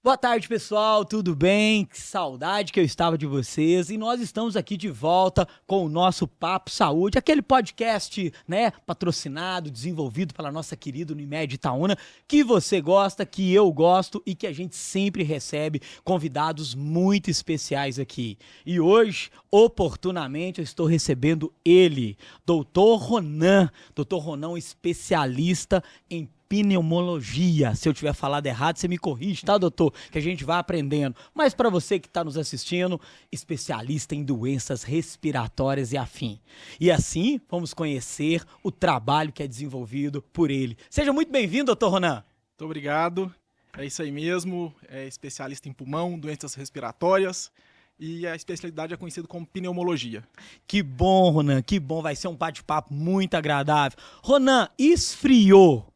Boa tarde, pessoal, tudo bem? Que saudade que eu estava de vocês. E nós estamos aqui de volta com o nosso Papo Saúde, aquele podcast, né, patrocinado, desenvolvido pela nossa querida Unimed Itaúna, que você gosta, que eu gosto e que a gente sempre recebe convidados muito especiais aqui. E hoje, oportunamente, eu estou recebendo ele, Dr. Ronan. Dr. Ronan, especialista em pneumologia. Se eu tiver falado errado, você me corrige, tá, doutor? Que a gente vai aprendendo. Mas para você que está nos assistindo, especialista em doenças respiratórias e afim. E assim, vamos conhecer o trabalho que é desenvolvido por ele. Seja muito bem-vindo, doutor Ronan. Muito obrigado. É isso aí mesmo. É especialista em pulmão, doenças respiratórias e a especialidade é conhecida como pneumologia. Que bom, Ronan, que bom. Vai ser um bate-papo muito agradável. Ronan, esfriou.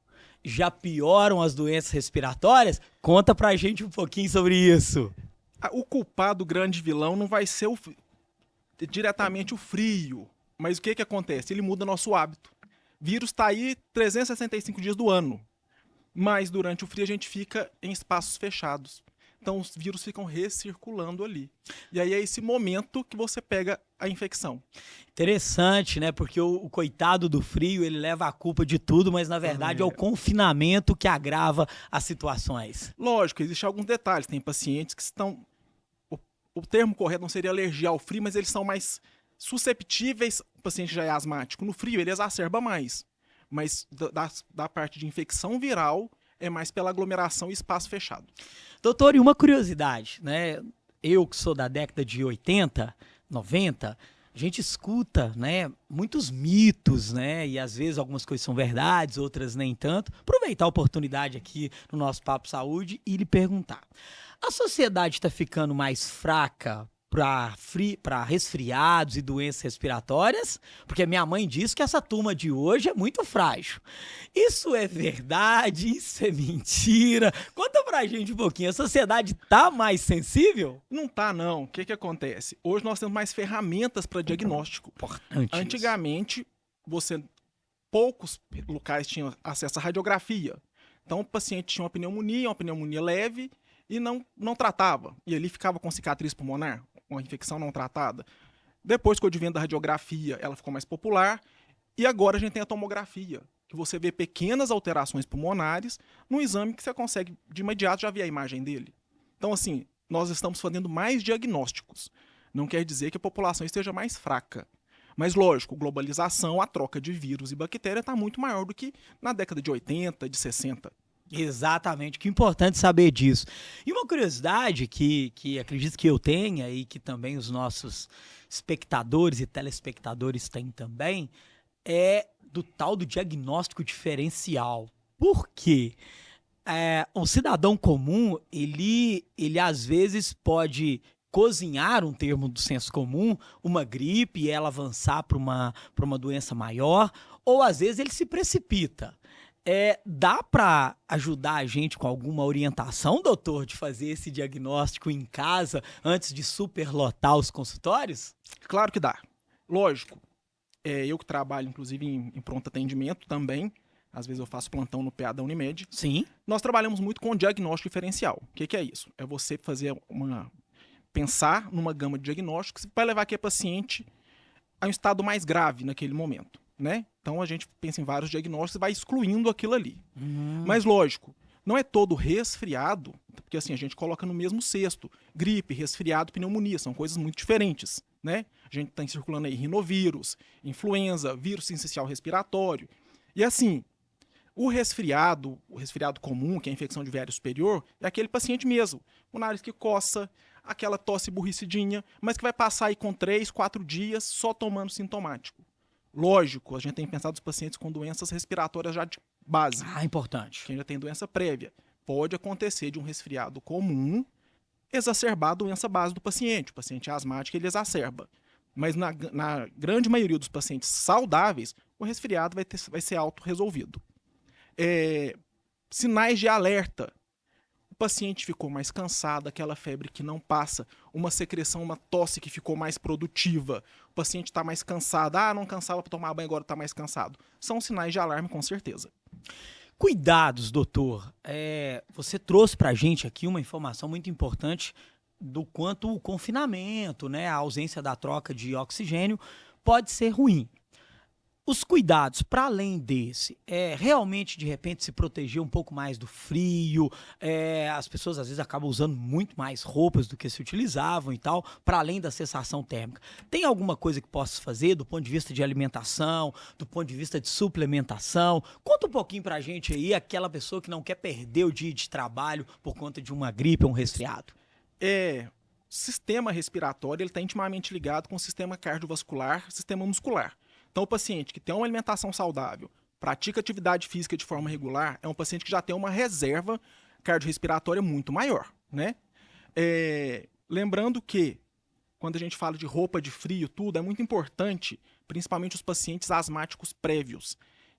Já pioram as doenças respiratórias? Conta pra gente um pouquinho sobre isso. O culpado, o grande vilão, não vai ser diretamente o frio. Mas o que acontece? Ele muda nosso hábito. Vírus está aí 365 dias do ano. Mas durante o frio a gente fica em espaços fechados. Então os vírus ficam recirculando ali. E aí é esse momento que você pega a infecção. Interessante, né? Porque o coitado do frio, ele leva a culpa de tudo, mas na verdade é o confinamento que agrava as situações. Lógico, existem alguns detalhes. Tem pacientes que estão... O termo correto não seria alergia ao frio, mas eles são mais susceptíveis. O paciente já é asmático. No frio, ele exacerba mais. Mas da parte de infecção viral, é mais pela aglomeração e espaço fechado. Doutor, e uma curiosidade, né? Eu que sou da década de 80, 90, a gente escuta, né, muitos mitos, né? E às vezes algumas coisas são verdades, outras nem tanto. Aproveitar a oportunidade aqui no nosso Papo Saúde e lhe perguntar. A sociedade está ficando mais fraca para resfriados e doenças respiratórias? Porque minha mãe diz que essa turma de hoje é muito frágil. Isso é verdade? Isso é mentira? Conta pra gente um pouquinho. A sociedade tá mais sensível? Não tá, não. O que acontece? Hoje nós temos mais ferramentas para diagnóstico. Importante isso. Antigamente, poucos locais tinham acesso à radiografia. Então o paciente tinha uma pneumonia leve e não tratava. E ali ficava com cicatriz pulmonar, uma infecção não tratada. Depois que o advento da radiografia, ela ficou mais popular. E agora a gente tem a tomografia, que você vê pequenas alterações pulmonares no exame que você consegue, de imediato, já ver a imagem dele. Então, assim, nós estamos fazendo mais diagnósticos. Não quer dizer que a população esteja mais fraca. Mas, lógico, globalização, a troca de vírus e bactéria está muito maior do que na década de 80, de 60. Exatamente, que importante saber disso. E uma curiosidade que acredito que eu tenha e que também os nossos espectadores e telespectadores têm também, é do tal do diagnóstico diferencial. Por quê? Um cidadão comum, ele às vezes pode cozinhar um termo do senso comum, uma gripe e ela avançar para uma doença maior, ou às vezes ele se precipita. Dá para ajudar a gente com alguma orientação, doutor, de fazer esse diagnóstico em casa antes de superlotar os consultórios? Claro que dá. Lógico, eu que trabalho, inclusive, em pronto atendimento também, às vezes eu faço plantão no PA da Unimed. Sim. Nós trabalhamos muito com diagnóstico diferencial. O que é isso? É você pensar numa gama de diagnósticos que vai levar aquele paciente a um estado mais grave naquele momento, né? Então a gente pensa em vários diagnósticos e vai excluindo aquilo ali. Mas lógico, não é todo resfriado, porque assim a gente coloca no mesmo cesto. Gripe, resfriado, pneumonia, são coisas muito diferentes, né? A gente está circulando aí rinovírus, influenza, vírus sincicial respiratório. E assim, o resfriado comum, que é a infecção de viário superior, é aquele paciente mesmo, o nariz que coça, aquela tosse burricidinha, mas que vai passar aí com 3, 4 dias só tomando sintomático. Lógico, a gente tem pensado nos pacientes com doenças respiratórias já de base. Importante. Quem já tem doença prévia. Pode acontecer de um resfriado comum exacerbar a doença base do paciente. O paciente asmático, ele exacerba. Mas na grande maioria dos pacientes saudáveis, o resfriado vai ser autorresolvido. Sinais de alerta. O paciente ficou mais cansado, aquela febre que não passa, uma secreção, uma tosse que ficou mais produtiva, o paciente está mais cansado, não cansava para tomar banho, agora está mais cansado. São sinais de alarme, com certeza. Cuidados, doutor. Você trouxe para a gente aqui uma informação muito importante do quanto o confinamento, né, a ausência da troca de oxigênio pode ser ruim. Os cuidados, para além desse, realmente, de repente, se proteger um pouco mais do frio, as pessoas às vezes acabam usando muito mais roupas do que se utilizavam e tal, para além da sensação térmica. Tem alguma coisa que possa fazer do ponto de vista de alimentação, do ponto de vista de suplementação? Conta um pouquinho pra gente aí, aquela pessoa que não quer perder o dia de trabalho por conta de uma gripe ou um resfriado. O sistema respiratório ele está intimamente ligado com o sistema cardiovascular, sistema muscular. Então, o paciente que tem uma alimentação saudável, pratica atividade física de forma regular, é um paciente que já tem uma reserva cardiorrespiratória muito maior, né? Lembrando que, quando a gente fala de roupa de frio, tudo, é muito importante, principalmente os pacientes asmáticos prévios,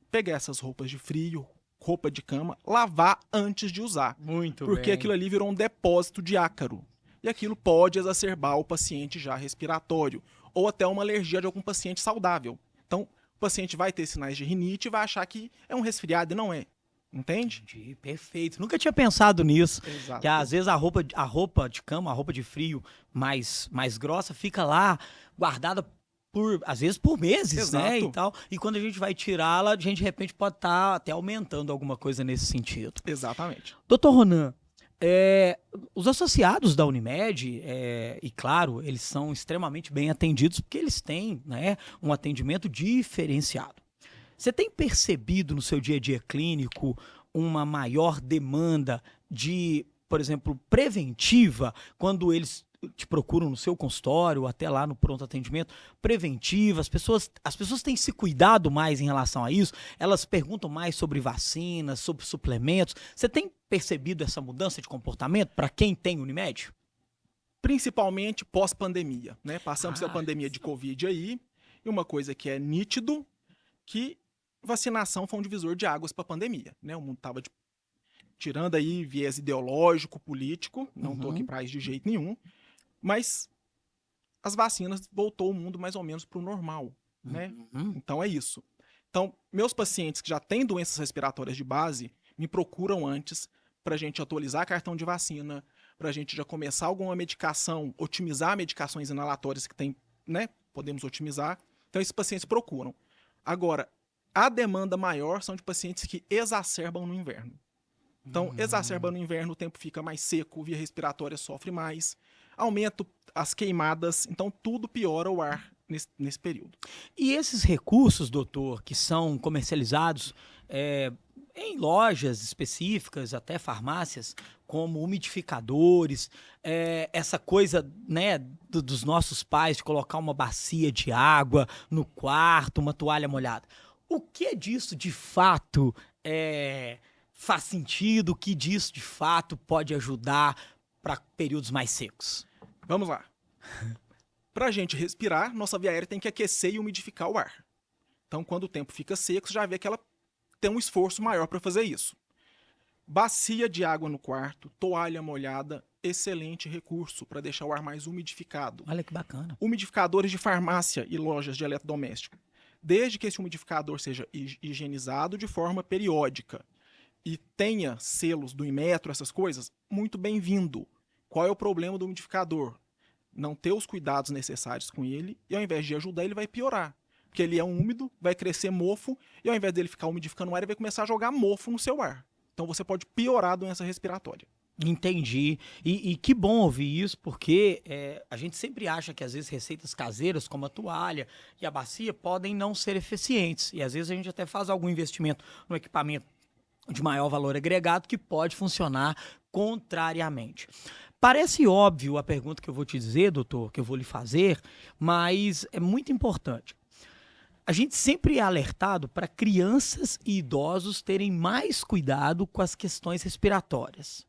pegar essas roupas de frio, roupa de cama, lavar antes de usar. Muito porque bem. aquilo ali virou um depósito de ácaro. E aquilo pode exacerbar o paciente já respiratório, ou até uma alergia de algum paciente saudável. Então, o paciente vai ter sinais de rinite e vai achar que é um resfriado e não é. Entende? Entendi, perfeito. Nunca tinha pensado nisso. Exato. Que às vezes a roupa de cama, a roupa de frio mais grossa, fica lá guardada às vezes por meses, Exato. né? E tal. E quando a gente vai tirá-la, a gente de repente pode estar até aumentando alguma coisa nesse sentido. Exatamente. Doutor Ronan, os associados da Unimed, e claro, eles são extremamente bem atendidos porque eles têm, né, um atendimento diferenciado. Você tem percebido no seu dia a dia clínico uma maior demanda de, por exemplo, preventiva, quando eles te procuram no seu consultório, ou até lá no pronto atendimento, preventiva, as pessoas têm se cuidado mais em relação a isso, elas perguntam mais sobre vacinas, sobre suplementos. Você tem percebido essa mudança de comportamento para quem tem Unimed? Principalmente pós-pandemia, né? Passamos pela pandemia de Covid aí, e uma coisa que é nítido, que vacinação foi um divisor de águas para a pandemia, né? O mundo estava tirando aí viés ideológico, político, não estou aqui para isso de jeito nenhum, mas as vacinas voltou o mundo mais ou menos para o normal, né? Então é isso. Então, meus pacientes que já têm doenças respiratórias de base me procuram antes para a gente atualizar cartão de vacina, para a gente já começar alguma medicação, otimizar medicações inalatórias que tem, né? Podemos otimizar. Então, esses pacientes procuram. Agora, a demanda maior são de pacientes que exacerbam no inverno. Então, exacerba no inverno, o tempo fica mais seco, via respiratória sofre mais, aumenta as queimadas, então tudo piora o ar nesse período. E esses recursos, doutor, que são comercializados em lojas específicas, até farmácias, como umidificadores, essa coisa, né, dos nossos pais de colocar uma bacia de água no quarto, uma toalha molhada. O que disso de fato faz sentido? O que disso de fato pode ajudar para períodos mais secos? Vamos lá. Para a gente respirar, nossa via aérea tem que aquecer e umidificar o ar. Então, quando o tempo fica seco, você já vê que ela tem um esforço maior para fazer isso. Bacia de água no quarto, toalha molhada, excelente recurso para deixar o ar mais umidificado. Olha que bacana. Umidificadores de farmácia e lojas de eletrodoméstico. Desde que esse umidificador seja higienizado de forma periódica e tenha selos do Inmetro, essas coisas, muito bem-vindo. Qual é o problema do umidificador? Não ter os cuidados necessários com ele e ao invés de ajudar, ele vai piorar. Porque ele é úmido, vai crescer mofo e ao invés dele ficar umidificando o ar, ele vai começar a jogar mofo no seu ar. Então você pode piorar a doença respiratória. Entendi. E que bom ouvir isso, porque a gente sempre acha que às vezes receitas caseiras, como a toalha e a bacia, podem não ser eficientes. E às vezes a gente até faz algum investimento no equipamento de maior valor agregado que pode funcionar contrariamente. Parece óbvio a pergunta que eu vou te dizer, doutor, que eu vou lhe fazer, mas é muito importante. A gente sempre é alertado para crianças e idosos terem mais cuidado com as questões respiratórias.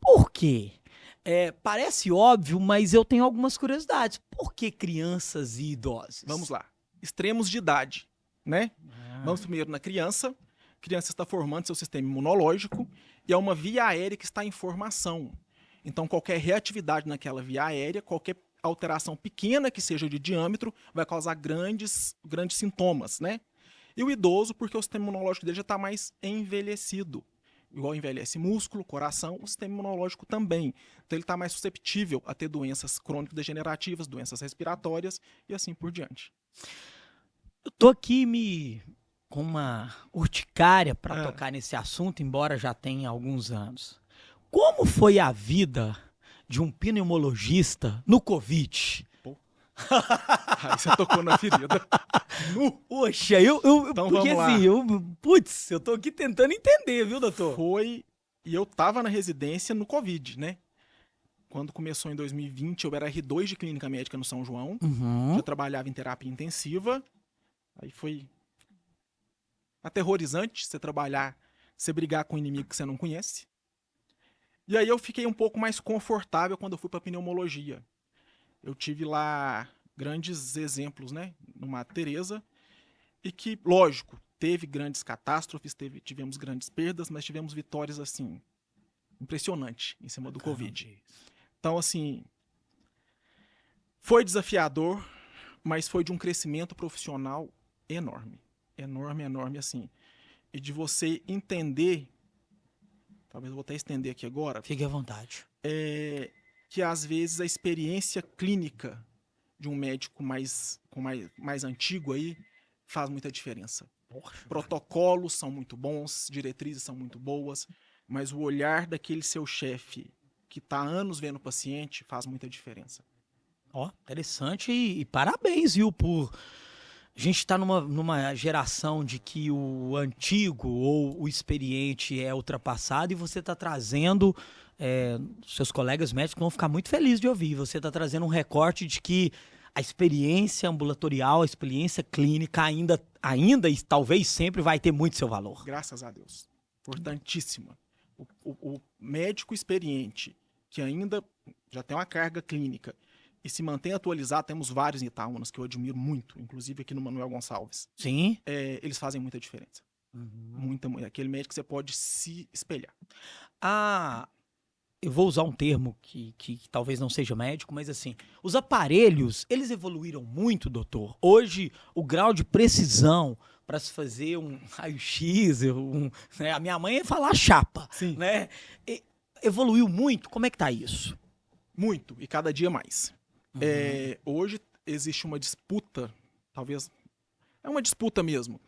Por quê? Parece óbvio, mas eu tenho algumas curiosidades. Por que crianças e idosos? Vamos lá. Extremos de idade, né? Vamos primeiro na criança. A criança está formando seu sistema imunológico e é uma via aérea que está em formação. Então, qualquer reatividade naquela via aérea, qualquer alteração pequena que seja de diâmetro, vai causar grandes sintomas, né? E o idoso, porque o sistema imunológico dele já está mais envelhecido. Igual envelhece músculo, coração, o sistema imunológico também. Então ele está mais susceptível a ter doenças crônico-degenerativas, doenças respiratórias e assim por diante. Eu tô aqui com uma urticária para É. tocar nesse assunto, embora já tenha alguns anos. Como foi a vida de um pneumologista no Covid? Aí você tocou na ferida. Poxa, Então porque vamos lá. assim, eu tô aqui tentando entender, viu, doutor? Foi, e eu tava na residência no Covid, né? Quando começou em 2020, eu era R2 de clínica médica no São João, já trabalhava em terapia intensiva, aí foi aterrorizante você brigar com um inimigo que você não conhece. E aí eu fiquei um pouco mais confortável quando eu fui para pneumologia. Eu tive lá grandes exemplos, né, numa Teresa, e que, lógico, teve grandes catástrofes, tivemos grandes perdas, mas tivemos vitórias, assim, impressionantes em cima do Covid. Então, assim, foi desafiador, mas foi de um crescimento profissional enorme. Enorme, enorme, assim. E de você entender, talvez eu vou até estender aqui agora, Fique à vontade. que às vezes a experiência clínica de um médico mais antigo aí faz muita diferença. Protocolos são muito bons, diretrizes são muito boas, mas o olhar daquele seu chefe que está há anos vendo o paciente faz muita diferença. Ó, interessante e parabéns, viu, por... A gente está numa geração de que o antigo ou o experiente é ultrapassado e você está trazendo, seus colegas médicos vão ficar muito felizes de ouvir, você está trazendo um recorte de que a experiência ambulatorial, a experiência clínica ainda e talvez sempre vai ter muito seu valor. Graças a Deus. Importantíssima. O médico experiente que ainda já tem uma carga clínica e se mantém atualizado, temos vários em Itaúnas que eu admiro muito, inclusive aqui no Manuel Gonçalves. Sim. Eles fazem muita diferença. Muita. Aquele médico que você pode se espelhar. Eu vou usar um termo que talvez não seja médico, mas assim, os aparelhos, eles evoluíram muito, doutor. Hoje, o grau de precisão para se fazer um raio-x, né, a minha mãe ia falar chapa, Sim. Né? Evoluiu muito, como é que tá isso? Muito, e cada dia mais. Hoje existe uma disputa, talvez, é uma disputa mesmo,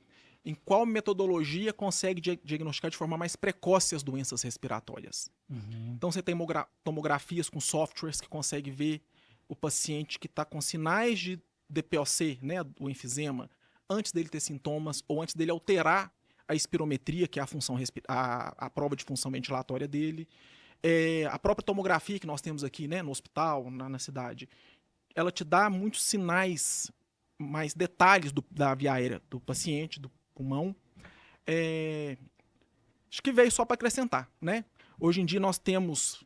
em qual metodologia consegue diagnosticar de forma mais precoce as doenças respiratórias. Então você tem tomografias com softwares que conseguem ver o paciente que está com sinais de DPOC, né, o enfisema, antes dele ter sintomas ou antes dele alterar a espirometria, que é a prova de função ventilatória dele. A própria tomografia que nós temos aqui, né, no hospital, na cidade, ela te dá muitos sinais, mais detalhes da via aérea do paciente, do pulmão. Acho que veio só para acrescentar, né? Hoje em dia nós temos,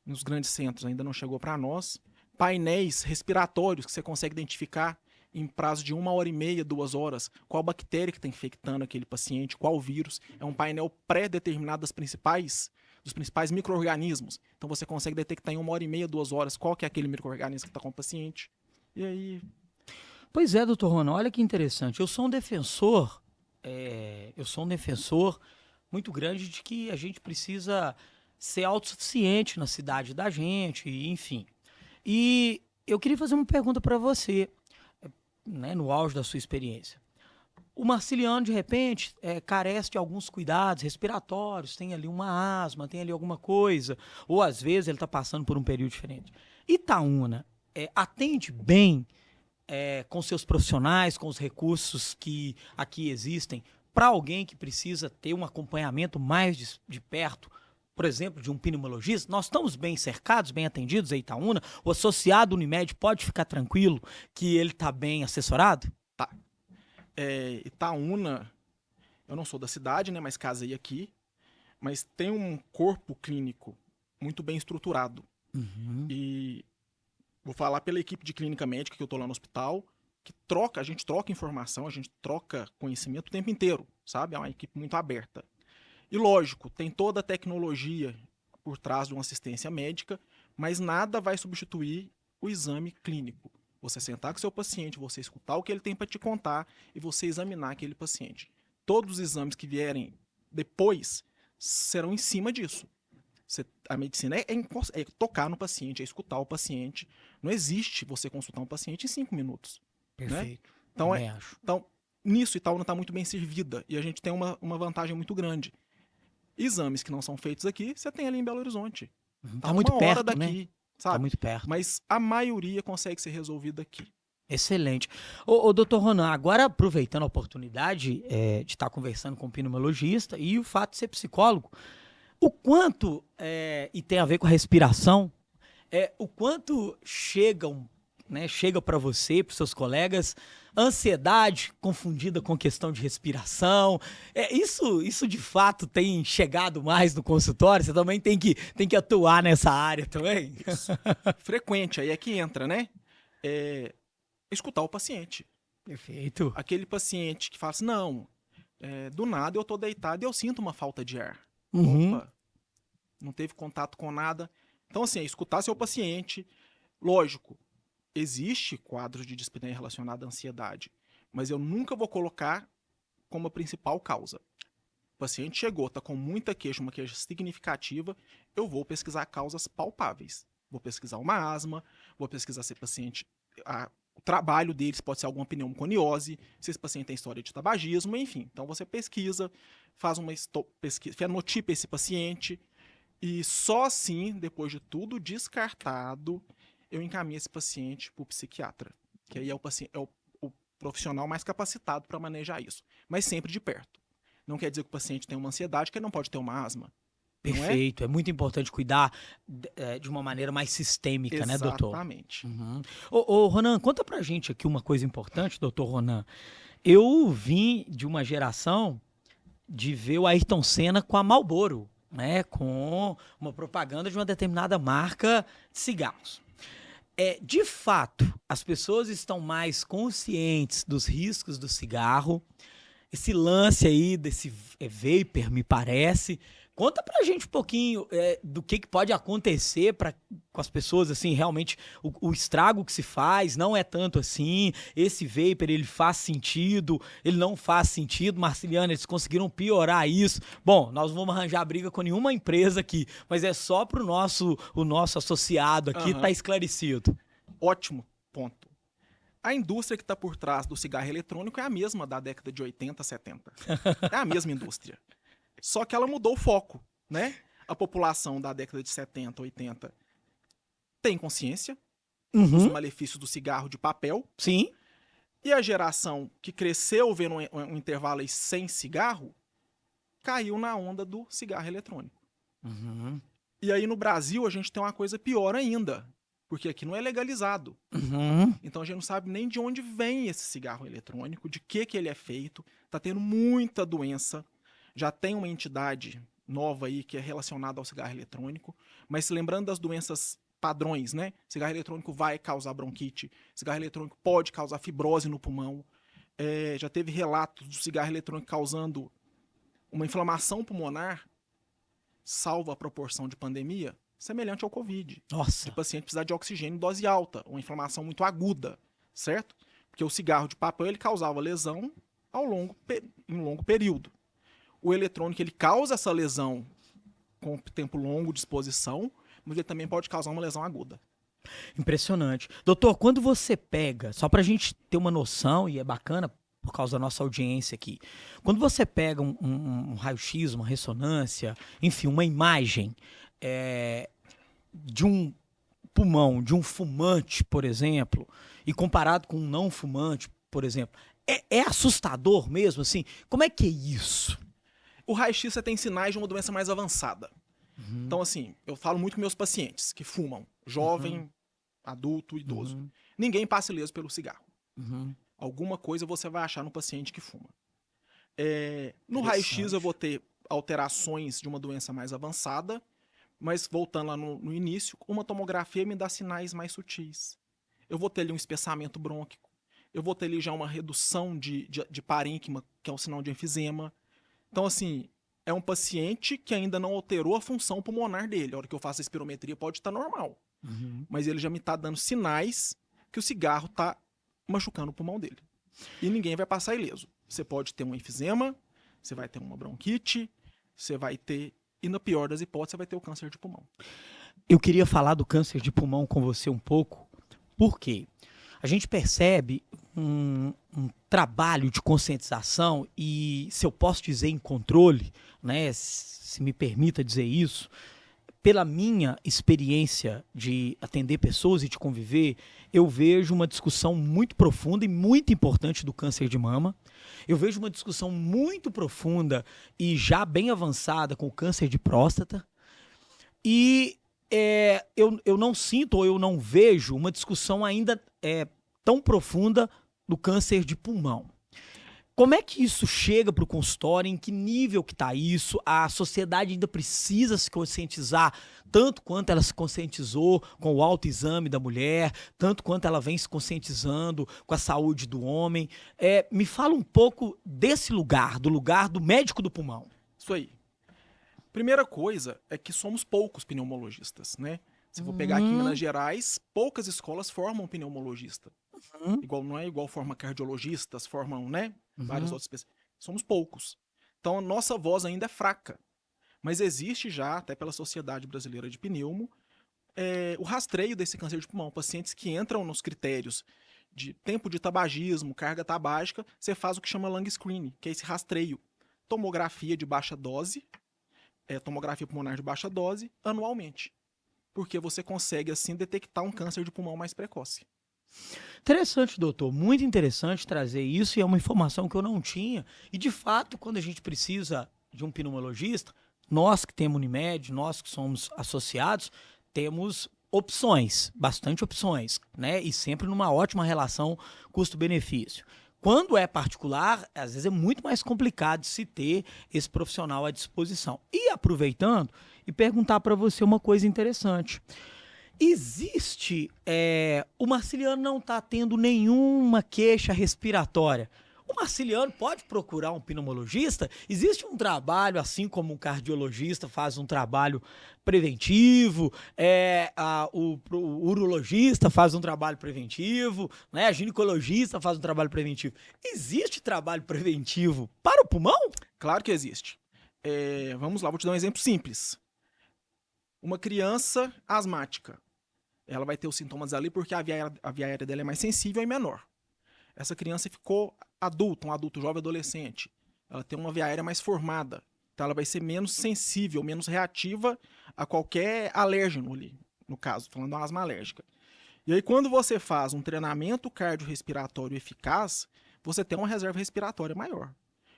nos grandes centros, ainda não chegou para nós, painéis respiratórios que você consegue identificar em prazo de 1h30, 2 horas, qual bactéria que está infectando aquele paciente, qual vírus. É um painel pré-determinado dos principais micro-organismos. Então você consegue detectar em 1h30, 2 horas qual que é aquele micro-organismo que está com o paciente. E aí... Pois é, doutor Rona, olha que interessante. Eu sou um defensor muito grande de que a gente precisa ser autossuficiente na cidade da gente, enfim. E eu queria fazer uma pergunta para você, né, no auge da sua experiência. O marciliano, de repente, carece de alguns cuidados respiratórios, tem ali uma asma, tem ali alguma coisa, ou às vezes ele está passando por um período diferente. Itaúna atende bem com seus profissionais, com os recursos que aqui existem, para alguém que precisa ter um acompanhamento mais de perto, por exemplo, de um pneumologista? Nós estamos bem cercados, bem atendidos a Itaúna? O associado Unimed pode ficar tranquilo que ele está bem assessorado? Tá. Itaúna, eu não sou da cidade, né, mas casei aqui, mas tem um corpo clínico muito bem estruturado. E vou falar pela equipe de clínica médica que eu tô lá no hospital, que a gente troca informação, a gente troca conhecimento o tempo inteiro, sabe? É uma equipe muito aberta. E lógico, tem toda a tecnologia por trás de uma assistência médica, mas nada vai substituir o exame clínico. Você sentar com o seu paciente, você escutar o que ele tem para te contar e você examinar aquele paciente. Todos os exames que vierem depois serão em cima disso. A medicina é tocar no paciente, é escutar o paciente. Não existe você consultar um paciente em 5 minutos. Perfeito. Né? Então, Também acho. então, nisso Itaúna está muito bem servida. E a gente tem uma vantagem muito grande. Exames que não são feitos aqui, você tem ali em Belo Horizonte. Tá muito uma hora perto, daqui, né? sabe? Tá muito perto. Mas a maioria consegue ser resolvida aqui. Excelente. Ô, doutor Ronan, agora aproveitando a oportunidade de estar conversando com um pneumologista e o fato de ser psicólogo, o quanto, e tem a ver com a respiração, o quanto chega para você, para seus colegas, ansiedade confundida com questão de respiração. Isso de fato tem chegado mais no consultório? Você também tem que atuar nessa área também? Isso. Frequente, aí é que entra, né? Escutar o paciente. Perfeito. Aquele paciente que fala assim, não, do nada eu tô deitado e eu sinto uma falta de ar. Uhum. Opa, não teve contato com nada. Então, assim, escutar seu paciente. Lógico, existe quadros de dispneia relacionada à ansiedade, mas eu nunca vou colocar como a principal causa. O paciente chegou, está com muita queixa, uma queixa significativa, eu vou pesquisar causas palpáveis. Vou pesquisar uma asma, vou pesquisar se o paciente... o trabalho deles pode ser alguma pneumoconiose, se esse paciente tem história de tabagismo, enfim. Então você pesquisa, faz uma pesquisa, fenotipa esse paciente e só assim, depois de tudo descartado, eu encaminho esse paciente para o psiquiatra, que aí é o profissional mais capacitado para manejar isso, mas sempre de perto. Não quer dizer que o paciente tem uma ansiedade, que ele não pode ter uma asma. Perfeito, é muito importante cuidar de uma maneira mais sistêmica, Exatamente. né, doutor? Exatamente. Uhum. Ô, Ronan, conta pra gente aqui uma coisa importante, doutor Ronan. Eu vim de uma geração de ver o Ayrton Senna com a Marlboro, né, com uma propaganda de uma determinada marca de cigarros. De fato, as pessoas estão mais conscientes dos riscos do cigarro. Esse lance aí desse vapor, me parece. Conta pra gente um pouquinho do que pode acontecer com as pessoas, assim, realmente o estrago que se faz não é tanto assim. Esse vapor, ele faz sentido, ele não faz sentido. Marciliano, eles conseguiram piorar isso. Bom, nós não vamos arranjar briga com nenhuma empresa aqui, mas é só pro o nosso associado aqui tá esclarecido. Ótimo ponto. A indústria que está por trás do cigarro eletrônico é a mesma da década de 80, 70. É a mesma indústria. Só que ela mudou o foco, né? A população da década de 70, 80 tem consciência dos malefícios do cigarro de papel. Sim. E a geração que cresceu vendo um intervalo aí sem cigarro caiu na onda do cigarro eletrônico. Uhum. E aí no Brasil a gente tem uma coisa pior ainda, porque aqui não é legalizado. Uhum. Então a gente não sabe nem de onde vem esse cigarro eletrônico, de que ele é feito. Tá tendo muita doença. Já tem uma entidade nova aí que é relacionada ao cigarro eletrônico, mas lembrando das doenças padrões, né? Cigarro eletrônico vai causar bronquite, cigarro eletrônico pode causar fibrose no pulmão. Já teve relatos do cigarro eletrônico causando uma inflamação pulmonar, salvo a proporção de pandemia, semelhante ao Covid. Nossa. De paciente precisar de oxigênio em dose alta, uma inflamação muito aguda, certo? Porque o cigarro de papel ele causava lesão em longo período. O eletrônico ele causa essa lesão com tempo longo de exposição, mas ele também pode causar uma lesão aguda. Impressionante. Doutor, quando você pega, só pra gente ter uma noção, e é bacana por causa da nossa audiência aqui, quando você pega um raio-x, uma ressonância, enfim, uma imagem de um pulmão, de um fumante, por exemplo, e comparado com um não fumante, por exemplo, é assustador mesmo, assim? Como é que é isso? O raio-x você tem sinais de uma doença mais avançada. Então, assim, eu falo muito com meus pacientes que fumam, jovem, adulto, idoso. Ninguém passa ileso pelo cigarro. Alguma coisa você vai achar no paciente que fuma. No raio-x eu vou ter alterações de uma doença mais avançada, mas voltando lá no início, uma tomografia me dá sinais mais sutis. Eu vou ter ali um espessamento brônquico, eu vou ter ali já uma redução de parênquima, que é um sinal de enfisema. Então, assim, é um paciente que ainda não alterou a função pulmonar dele. A hora que eu faço a espirometria pode estar normal. Mas ele já me está dando sinais que o cigarro está machucando o pulmão dele. E ninguém vai passar ileso. Você pode ter um enfisema, você vai ter uma bronquite, você vai ter, e na pior das hipóteses, você vai ter o câncer de pulmão. Eu queria falar do câncer de pulmão com você um pouco, porque a gente percebe um trabalho de conscientização e, se eu posso dizer, em controle, né, se me permita dizer isso, pela minha experiência de atender pessoas e de conviver, eu vejo uma discussão muito profunda e muito importante do câncer de mama. Eu vejo uma discussão muito profunda e já bem avançada com o câncer de próstata. E eu não sinto ou eu não vejo uma discussão ainda tão profunda do câncer de pulmão. Como é que isso chega para o consultório? Em que nível que está isso? A sociedade ainda precisa se conscientizar tanto quanto ela se conscientizou com o autoexame da mulher, tanto quanto ela vem se conscientizando com a saúde do homem. Me fala um pouco desse lugar, do lugar do médico do pulmão. Isso aí. Primeira coisa é que somos poucos pneumologistas, né? Se for pegar aqui em Minas Gerais, poucas escolas formam pneumologista. Não é igual forma cardiologistas, formam, né? Várias outras pessoas. Somos poucos. Então a nossa voz ainda é fraca. Mas existe já, até pela Sociedade Brasileira de Pneumo, o rastreio desse câncer de pulmão. Pacientes que entram nos critérios de tempo de tabagismo, carga tabágica, você faz o que chama lung screening, que é esse rastreio. Tomografia de baixa dose, tomografia pulmonar de baixa dose, anualmente. Porque você consegue, assim, detectar um câncer de pulmão mais precoce. Interessante, doutor. Muito interessante trazer isso, e é uma informação que eu não tinha. E, de fato, quando a gente precisa de um pneumologista, nós que temos Unimed, nós que somos associados, temos opções, bastante opções, né? E sempre numa ótima relação custo-benefício. Quando é particular, às vezes é muito mais complicado de se ter esse profissional à disposição. E aproveitando, e perguntar para você uma coisa interessante. Existe, o Marciliano não está tendo nenhuma queixa respiratória. O Marciliano pode procurar um pneumologista? Existe um trabalho, assim como um cardiologista faz um trabalho preventivo, o urologista faz um trabalho preventivo, né? A ginecologista faz um trabalho preventivo. Existe trabalho preventivo para o pulmão? Claro que existe. Vamos lá, vou te dar um exemplo simples. Uma criança asmática, ela vai ter os sintomas ali porque a via aérea dela é mais sensível e menor. Essa criança ficou adulta, um adulto jovem adolescente. Ela tem uma via aérea mais formada. Então ela vai ser menos sensível, menos reativa a qualquer alérgeno ali, no caso, falando de uma asma alérgica. E aí quando você faz um treinamento cardiorrespiratório eficaz, você tem uma reserva respiratória maior.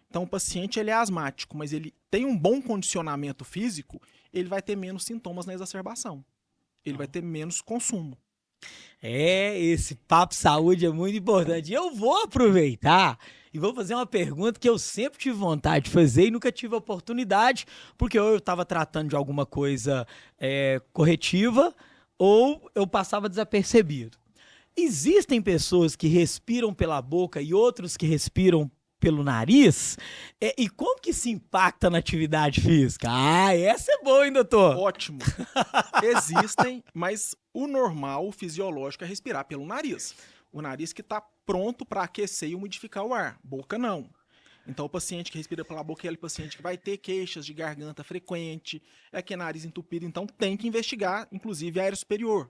Então o paciente ele é asmático, mas ele tem um bom condicionamento físico, ele vai ter menos sintomas na exacerbação. Ele vai ter menos consumo. Esse papo saúde é muito importante. Eu vou aproveitar e vou fazer uma pergunta que eu sempre tive vontade de fazer e nunca tive oportunidade, porque ou eu estava tratando de alguma coisa corretiva ou eu passava desapercebido. Existem pessoas que respiram pela boca e outros que respiram pelo nariz? E como que se impacta na atividade física? Essa é boa, hein, doutor? Ótimo. Existem, mas o normal, o fisiológico, é respirar pelo nariz. O nariz que está pronto para aquecer e umidificar o ar. Boca não. Então o paciente que respira pela boca é aquele paciente que vai ter queixas de garganta frequente, que é nariz entupido, então tem que investigar, inclusive, aéreo superior.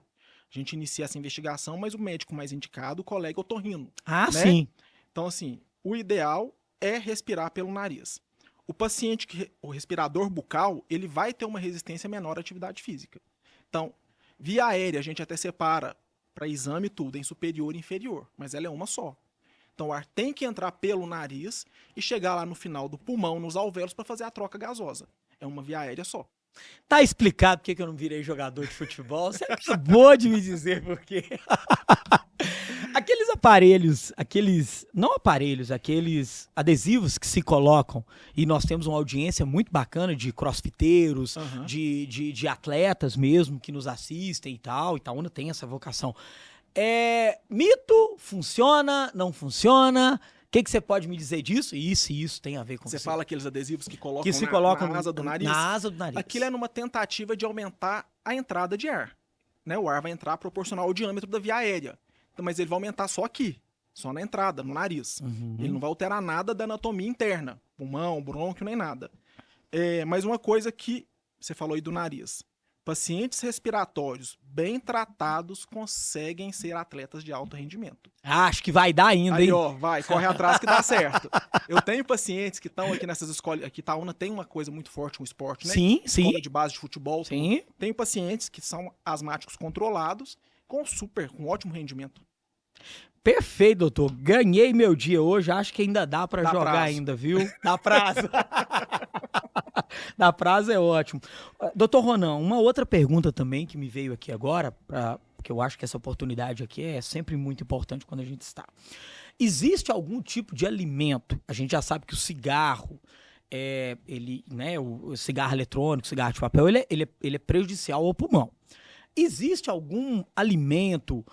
A gente inicia essa investigação, mas o médico mais indicado, o colega otorrino. Né? Sim. Então, assim, o ideal é respirar pelo nariz. O paciente, o respirador bucal, ele vai ter uma resistência menor à atividade física. Então, via aérea, a gente até separa para exame tudo, em superior e inferior, mas ela é uma só. Então, o ar tem que entrar pelo nariz e chegar lá no final do pulmão, nos alvéolos, para fazer a troca gasosa. É uma via aérea só. Tá explicado por que eu não virei jogador de futebol? Você acabou de me dizer por quê. Aqueles aparelhos, aqueles adesivos que se colocam, e nós temos uma audiência muito bacana de crossfiteiros, de atletas mesmo que nos assistem e tal, Itaúna tem essa vocação. Mito? Funciona? Não funciona? O que você pode me dizer disso? Isso tem a ver com você. Você fala aqueles adesivos que colocam na asa do nariz? Na asa do nariz. Aquilo é numa tentativa de aumentar a entrada de ar. Né? O ar vai entrar proporcional ao diâmetro da via aérea. mas ele vai aumentar só aqui, só na entrada, no nariz. Ele não vai alterar nada da anatomia interna, pulmão, brônquio, nem nada. Mas uma coisa que você falou aí do nariz. Pacientes respiratórios bem tratados conseguem ser atletas de alto rendimento. Acho que vai dar ainda, Aí, hein? ó, corre atrás que dá certo. Eu tenho pacientes que estão aqui nessas escolas. Aqui Itaúna tem uma coisa muito forte com o esporte, né? Sim, sim. Escola de base de futebol. Sim. Tudo. Tenho pacientes que são asmáticos controlados com ótimo rendimento. Perfeito, doutor. Ganhei meu dia hoje. Acho que ainda dá pra jogar prazo. ainda, viu? Dá prazo. Dá prazo é ótimo. Doutor Ronan, uma outra pergunta também que me veio aqui agora, porque eu acho que essa oportunidade aqui é sempre muito importante quando a gente está. Existe algum tipo de alimento? A gente já sabe que o cigarro, o cigarro eletrônico, o cigarro de papel, ele é prejudicial ao pulmão. Existe algum alimento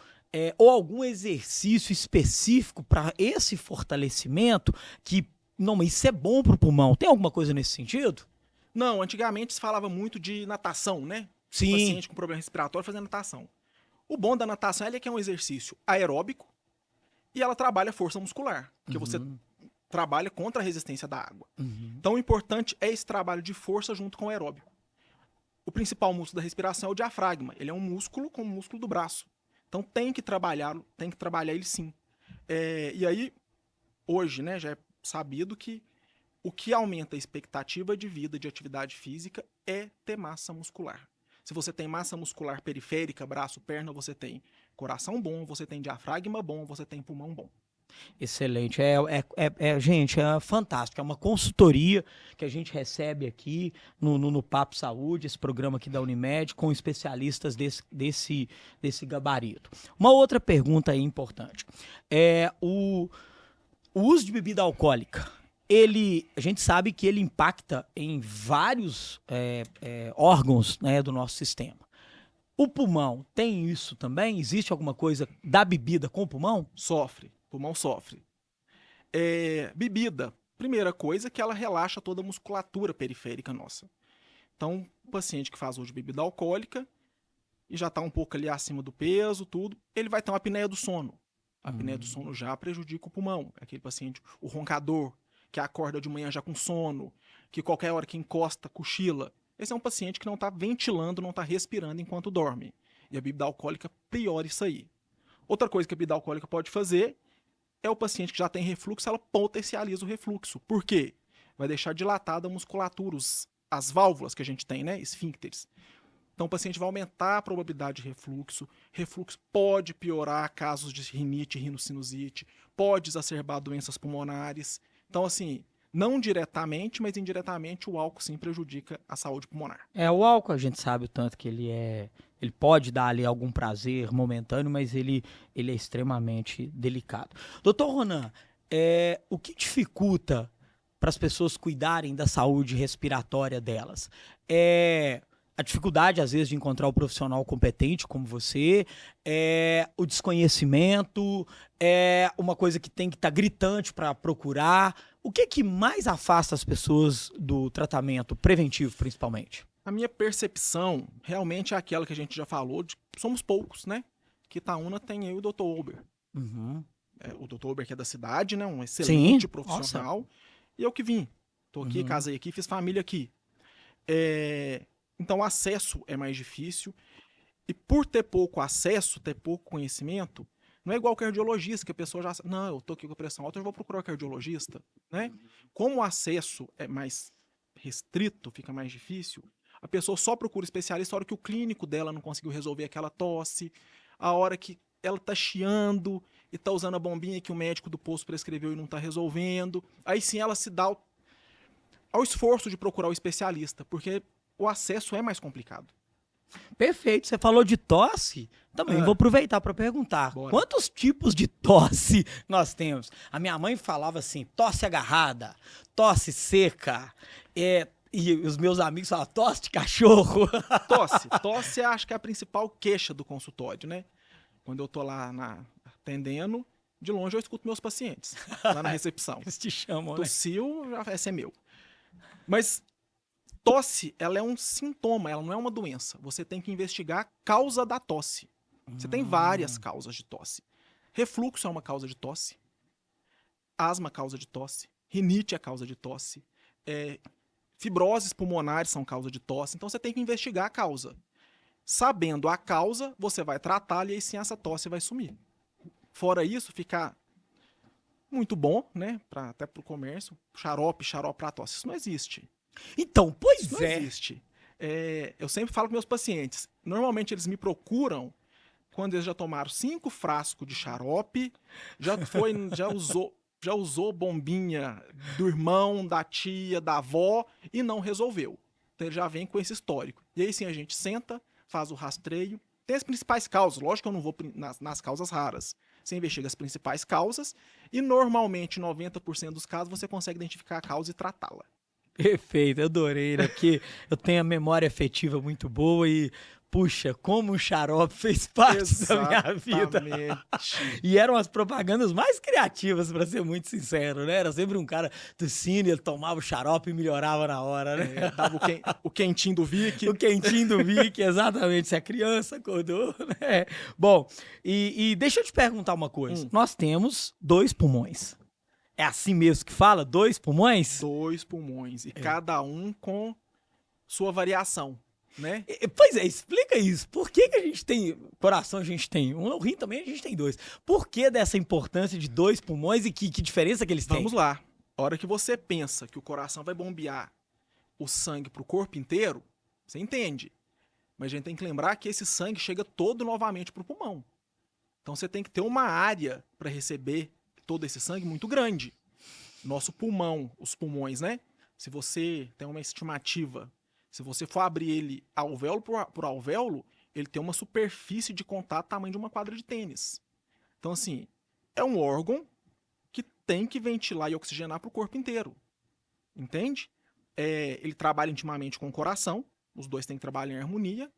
ou algum exercício específico para esse fortalecimento que, não, mas isso é bom para o pulmão? Tem alguma coisa nesse sentido? Não, antigamente se falava muito de natação, né? Sim. Paciente com problema respiratório fazendo natação. O bom da natação é que é um exercício aeróbico e ela trabalha força muscular, porque você trabalha contra a resistência da água. Então o importante é esse trabalho de força junto com o aeróbico. O principal músculo da respiração é o diafragma. Ele é um músculo como o músculo do braço. Então tem que trabalhar ele sim. E aí, hoje, né, já é sabido que o que aumenta a expectativa de vida de atividade física é ter massa muscular. Se você tem massa muscular periférica, braço, perna, você tem coração bom, você tem diafragma bom, você tem pulmão bom. Excelente. Gente, é fantástico. É uma consultoria que a gente recebe aqui no Papo Saúde, esse programa aqui da Unimed, com especialistas desse gabarito. Uma outra pergunta aí importante. O uso de bebida alcoólica, a gente sabe que ele impacta em vários órgãos, né, do nosso sistema. O pulmão tem isso também? Existe alguma coisa da bebida com o pulmão? Sofre. Pulmão sofre. Bebida. Primeira coisa que ela relaxa toda a musculatura periférica nossa. Então, o paciente que faz uso de bebida alcoólica e já está um pouco ali acima do peso, tudo, ele vai ter uma apneia do sono. A apneia do sono já prejudica o pulmão. É aquele paciente, o roncador, que acorda de manhã já com sono, que qualquer hora que encosta, cochila. Esse é um paciente que não está ventilando, não está respirando enquanto dorme. E a bebida alcoólica piora isso aí. Outra coisa que a bebida alcoólica pode fazer é o paciente que já tem refluxo, ela potencializa o refluxo. Por quê? Vai deixar dilatada a musculatura, as válvulas que a gente tem, né? Esfíncteres. Então o paciente vai aumentar a probabilidade de refluxo. Refluxo pode piorar casos de rinite, rinocinusite, pode exacerbar doenças pulmonares. Então, assim, não diretamente, mas indiretamente o álcool sim prejudica a saúde pulmonar. O álcool a gente sabe o tanto que ele pode dar ali algum prazer momentâneo, mas ele é extremamente delicado. Doutor Ronan, o que dificulta para as pessoas cuidarem da saúde respiratória delas? A dificuldade, às vezes, de encontrar o profissional competente como você, o desconhecimento, uma coisa que tem que estar gritante para procurar. O que mais afasta as pessoas do tratamento preventivo, principalmente? A minha percepção realmente é aquela que a gente já falou, somos poucos, né? Que Itaúna tem eu e o Dr. Ober. O Dr. Ober que é da cidade, né? Um excelente profissional. Nossa. E eu que vim. Tô aqui, casei aqui, fiz família aqui. Então o acesso é mais difícil. E por ter pouco acesso, ter pouco conhecimento, não é igual cardiologista, que a pessoa já sabe, não, eu tô aqui com pressão alta, eu vou procurar o cardiologista, né? Como o acesso é mais restrito, fica mais difícil, a pessoa só procura especialista a hora que o clínico dela não conseguiu resolver aquela tosse, a hora que ela tá chiando e tá usando a bombinha que o médico do posto prescreveu e não tá resolvendo. Aí sim ela se dá ao esforço de procurar o especialista, porque o acesso é mais complicado. Perfeito. Você falou de tosse? Também vou aproveitar para perguntar. Bora. Quantos tipos de tosse nós temos? A minha mãe falava assim, tosse agarrada, tosse seca, e os meus amigos falavam tosse de cachorro. Tosse acho que é a principal queixa do consultório, né? Quando eu tô lá atendendo, de longe eu escuto meus pacientes, lá na recepção. Eles te chamam, Tossiu, esse é meu. Mas tosse, ela é um sintoma, ela não é uma doença. Você tem que investigar a causa da tosse. Você tem várias causas de tosse. Refluxo é uma causa de tosse. Asma é causa de tosse. Rinite é causa de tosse. Fibroses pulmonares são causa de tosse. Então você tem que investigar a causa. Sabendo a causa, você vai tratá-la e aí sim essa tosse vai sumir. Fora isso, ficar muito bom, né? Até pro comércio. Xarope pra tosse. Isso não existe. Então, pois Isso não existe. Eu sempre falo com meus pacientes. Normalmente eles me procuram quando eles já tomaram 5 frascos de xarope, já usou bombinha do irmão, da tia, da avó e não resolveu. Então ele já vem com esse histórico. E aí sim a gente senta, faz o rastreio. Tem as principais causas. Lógico que eu não vou nas causas raras. Você investiga as principais causas e normalmente, 90% dos casos, você consegue identificar a causa e tratá-la. Perfeito, eu adorei, né? Porque eu tenho a memória afetiva muito boa e, puxa, como o xarope fez parte da minha vida. E eram as propagandas mais criativas, pra ser muito sincero, né? Era sempre um cara tossindo, ele tomava o xarope e melhorava na hora, né? Dava o quentinho do Vic. O quentinho do Vic, exatamente. Se a criança acordou, né? Bom, e deixa eu te perguntar uma coisa. Nós temos 2 pulmões. É assim mesmo que fala? 2 pulmões? 2 pulmões. E cada um com sua variação, né? Pois é, explica isso. Por que a gente tem coração, a gente tem um, o rim também a gente tem 2. Por que dessa importância de 2 pulmões e que diferença que eles têm? Vamos lá. A hora que você pensa que o coração vai bombear o sangue pro corpo inteiro, você entende. Mas a gente tem que lembrar que esse sangue chega todo novamente pro pulmão. Então você tem que ter uma área para receber todo esse sangue muito grande. Nosso pulmão, os pulmões, né? Se você tem uma estimativa, se você for abrir ele alvéolo por alvéolo, ele tem uma superfície de contato tamanho de uma quadra de tênis. Então, assim, é um órgão que tem que ventilar e oxigenar para o corpo inteiro. Entende? Ele trabalha intimamente com o coração, os dois têm que trabalhar em harmonia.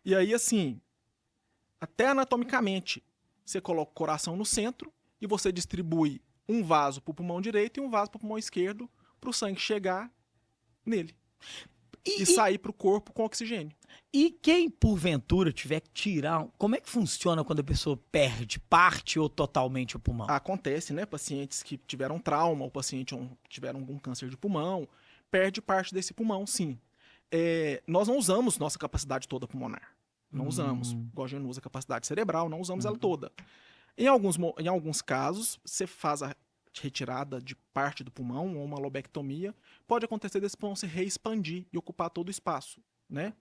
E aí, assim, até anatomicamente, você coloca o coração no centro e você distribui um vaso para o pulmão direito e um vaso para o pulmão esquerdo para o sangue chegar nele e sair para o corpo com oxigênio. E quem, porventura, tiver que tirar... Como é que funciona quando a pessoa perde parte ou totalmente o pulmão? Acontece, né? Pacientes que tiveram trauma ou pacientes que tiveram algum câncer de pulmão, perde parte desse pulmão, sim. Nós não usamos nossa capacidade toda pulmonar. Não usamos. Igual a gente não usa a capacidade cerebral, não usamos ela toda. Em alguns casos, você faz a retirada de parte do pulmão ou uma lobectomia, pode acontecer desse pulmão se reexpandir e ocupar todo o espaço, né?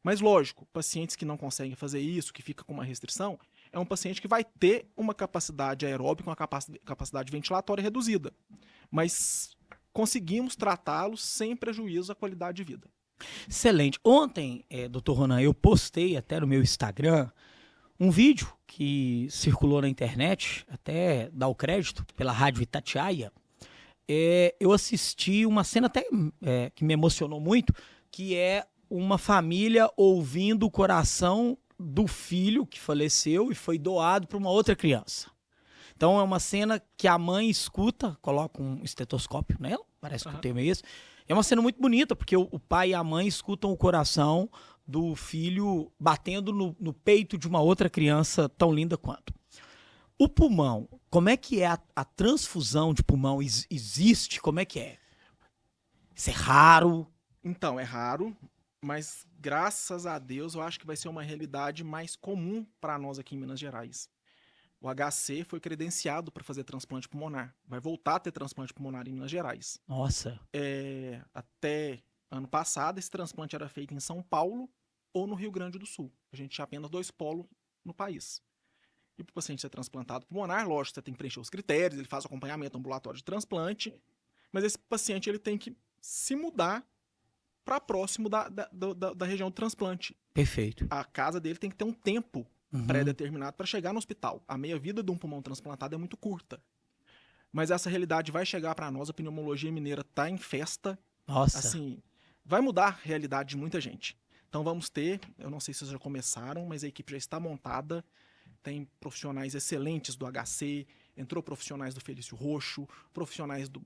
Mas lógico, pacientes que não conseguem fazer isso, que fica com uma restrição, é um paciente que vai ter uma capacidade aeróbica, uma capacidade ventilatória reduzida. Mas conseguimos tratá-los sem prejuízo à qualidade de vida. Excelente. Ontem, Dr. Ronan, eu postei até no meu Instagram um vídeo que circulou na internet, até dar o crédito, pela Rádio Itatiaia. Eu assisti uma cena até que me emocionou muito, que é uma família ouvindo o coração do filho que faleceu e foi doado para uma outra criança. Então é uma cena que a mãe escuta, coloca um estetoscópio nela, parece que o termo é esse. É uma cena muito bonita, porque o pai e a mãe escutam o coração do filho batendo no peito de uma outra criança tão linda quanto. O pulmão, como é que é a transfusão de pulmão? Existe? Como é que é? Isso é raro? Então, é raro, mas graças a Deus eu acho que vai ser uma realidade mais comum para nós aqui em Minas Gerais. O HC foi credenciado para fazer transplante pulmonar. Vai voltar a ter transplante pulmonar em Minas Gerais. Nossa. Até ano passado, esse transplante era feito em São Paulo ou no Rio Grande do Sul. A gente tinha apenas 2 polos no país. E para o paciente ser transplantado pulmonar, lógico, você tem que preencher os critérios, ele faz o acompanhamento ambulatório de transplante, mas esse paciente ele tem que se mudar para próximo da região do transplante. Perfeito. A casa dele tem que ter um tempo pré-determinado para chegar no hospital. A meia-vida de um pulmão transplantado é muito curta. Mas essa realidade vai chegar para nós, a pneumologia mineira está em festa. Nossa. Assim, vai mudar a realidade de muita gente. Então vamos ter, eu não sei se vocês já começaram, mas a equipe já está montada. Tem profissionais excelentes do HC, entrou profissionais do Felício Roxo, profissionais de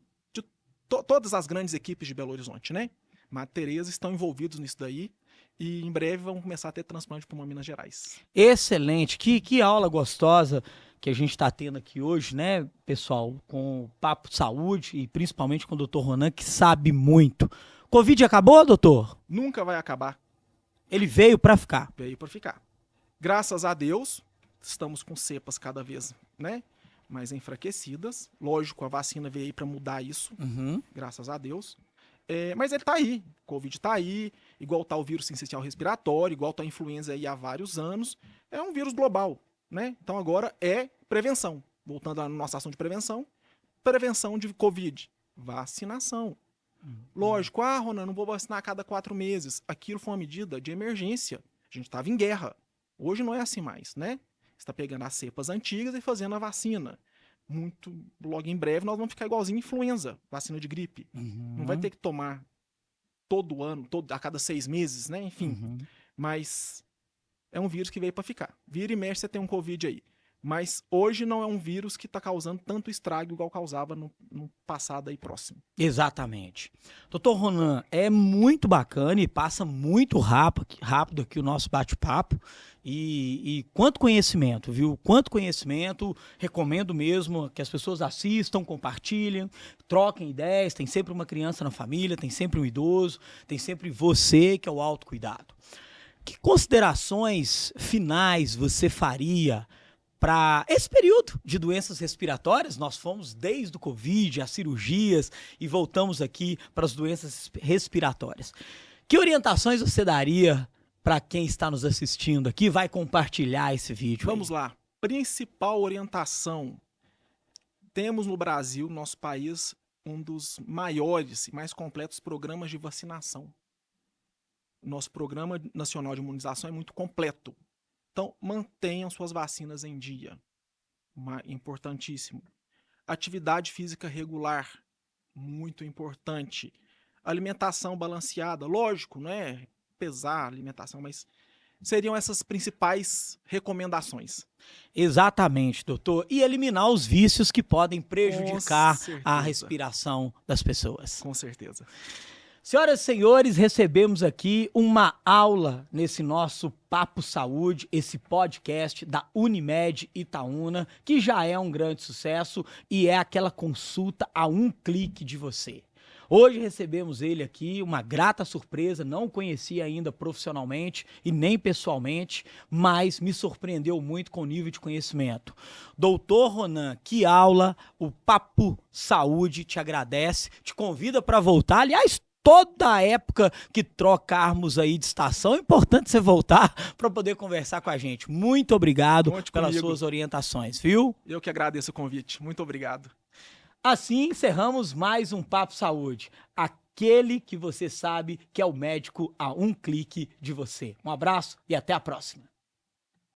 todas as grandes equipes de Belo Horizonte, né? Madre Teresa estão envolvidos nisso daí e em breve vão começar a ter transplante de pulmão em Minas Gerais. Excelente, que aula gostosa que a gente está tendo aqui hoje, né, pessoal, com o Papo Saúde e principalmente com o Dr. Ronan, que sabe muito. Covid acabou, doutor? Nunca vai acabar. Ele veio para ficar. Veio para ficar. Graças a Deus, estamos com cepas cada vez, né, mais enfraquecidas. Lógico, a vacina veio aí para mudar isso, graças a Deus. Mas ele tá aí, o Covid tá aí, igual tá o vírus sincicial respiratório, igual tá a influenza aí há vários anos. É um vírus global, né? Então agora é prevenção. Voltando à nossa ação de prevenção de Covid, vacinação. Lógico, Ronan, não vou vacinar a cada 4 meses. Aquilo foi uma medida de emergência. A gente estava em guerra. Hoje não é assim mais, né? Você está pegando as cepas antigas e fazendo a vacina. Logo em breve nós vamos ficar igualzinho influenza, vacina de gripe. Não vai ter que tomar todo ano, a cada 6 meses, né? Enfim. Mas é um vírus que veio para ficar. Vira e mexe, você tem um Covid aí. Mas hoje não é um vírus que está causando tanto estrago igual causava no passado aí próximo. Exatamente. Doutor Ronan, é muito bacana e passa muito rápido aqui o nosso bate-papo. E quanto conhecimento, viu? Quanto conhecimento, recomendo mesmo que as pessoas assistam, compartilhem, troquem ideias. Tem sempre uma criança na família, tem sempre um idoso, tem sempre você, que é o autocuidado. Que considerações finais você faria para esse período de doenças respiratórias? Nós fomos desde o Covid, as cirurgias e voltamos aqui para as doenças respiratórias. Que orientações você daria para quem está nos assistindo aqui, vai compartilhar esse vídeo? Vamos lá. Principal orientação. Temos no Brasil, nosso país, um dos maiores e mais completos programas de vacinação. Nosso Programa Nacional de Imunização é muito completo. Então, mantenham suas vacinas em dia. Importantíssimo. Atividade física regular. Muito importante. Alimentação balanceada. Lógico, não é pesar a alimentação, mas seriam essas principais recomendações. Exatamente, doutor. E eliminar os vícios que podem prejudicar a respiração das pessoas. Com certeza. Senhoras e senhores, recebemos aqui uma aula nesse nosso Papo Saúde, esse podcast da Unimed Itaúna, que já é um grande sucesso e é aquela consulta a um clique de você. Hoje recebemos ele aqui, uma grata surpresa, não o conhecia ainda profissionalmente e nem pessoalmente, mas me surpreendeu muito com o nível de conhecimento. Doutor Ronan, que aula, o Papo Saúde te agradece, te convida para voltar, aliás, toda a época que trocarmos aí de estação, é importante você voltar para poder conversar com a gente. Muito obrigado pelas suas orientações, viu? Eu que agradeço o convite. Muito obrigado. Assim encerramos mais um Papo Saúde, aquele que você sabe que é o médico a um clique de você. Um abraço e até a próxima.